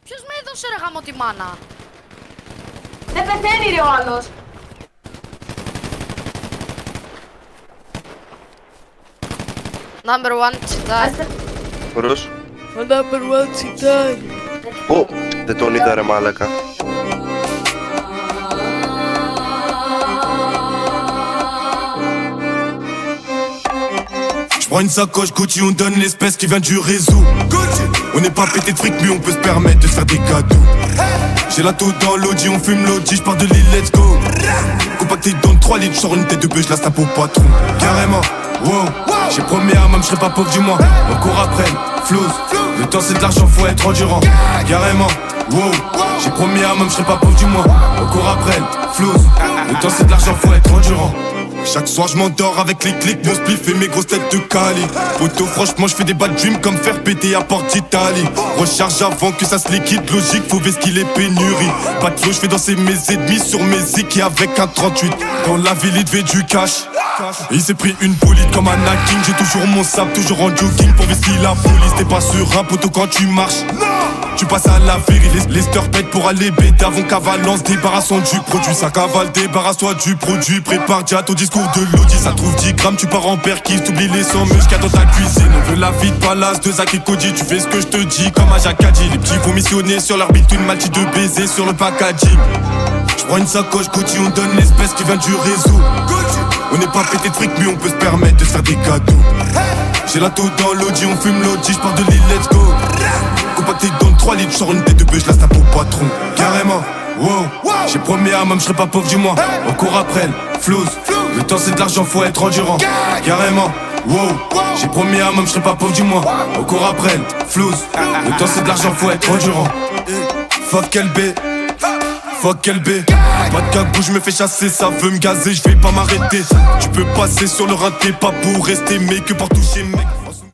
Ποιος με έδωσε ρε γάμο τη μάνα? Δεν πεθαίνει ρε ο άλλος. Number one τσιτάρι. Ωραίος. Number one τσιτάρι. Ω, δεν τον είδα ρε μάλακα. J'prends une sacoche Gucci, on donne l'espèce qui vient du réseau. On n'est pas pété de fric, mais on peut se permettre de se faire des cadeaux. J'ai la taux dans l'audi, on fume l'audi, j'pars de l'île, let's go. Compacté dans 3 litres, j'sors une tête de bœuf, j'la tape au patron. Carrément, wow. J'ai promis à maman, j'serai pas pauvre du mois. On court après, flouse. Le temps c'est de l'argent, faut être endurant. Carrément, wow. J'ai promis à maman, j'serai pas pauvre du mois. On court après, flouse. Le temps c'est de l'argent, faut être endurant. Chaque soir je m'endors avec les clics, mon spliff et mes grosses têtes de Cali. Poto franchement je fais des bad dreams comme faire péter à Porte d'Italie. Recharge avant que ça se liquide, logique faut qu'il est pénurie. Pas de flow, je fais danser mes ennemis sur mes zik et avec un 38. Dans la ville il devait du cash. Il s'est pris une bolide comme un hacking. J'ai toujours mon sable, toujours en jogging pour vestir la police. T'es pas sur un poteau quand tu marches. Tu passes à la vérité, les pètent pour aller bête avant qu'avalance. Débarrassons du produit, ça cavale, débarrasse-toi du produit. Prépare déjà ton discours de l'audi, ça trouve 10 grammes, tu pars en perquise, t'oublies les 100 muscats dans ta cuisine. On veut la vie de palace, de Zach et Cody, tu fais ce que je te dis comme à Jacadi. Les petits vont missionner sur leur bite, une maltine de baiser sur le packaging. J'prends une sacoche Gucci, on donne l'espèce qui vient du réseau. On n'est pas pété de fric, mais on peut se permettre de se faire des cadeaux. J'ai la taux dans l'audi, on fume l'audi, j'pars de l'île, let's go. Compacté dans 3 litres, j'sors une tête de bœuf, j'la tape au patron. Carrément, wow. J'ai promis à maman, j'serai pas pauvre du mois. On court après, flouse. Le temps c'est de l'argent, faut être endurant. Carrément, wow. J'ai promis à maman, j'serai pas pauvre du mois. On court après, flouse. Le temps c'est de l'argent, faut être endurant. Fuck LB, fuck LB. Pas de cagou, je me fais chasser, ça veut me gazer, je vais pas m'arrêter. Tu peux passer sur le raté, pas pour rester, mais que pour toucher mec.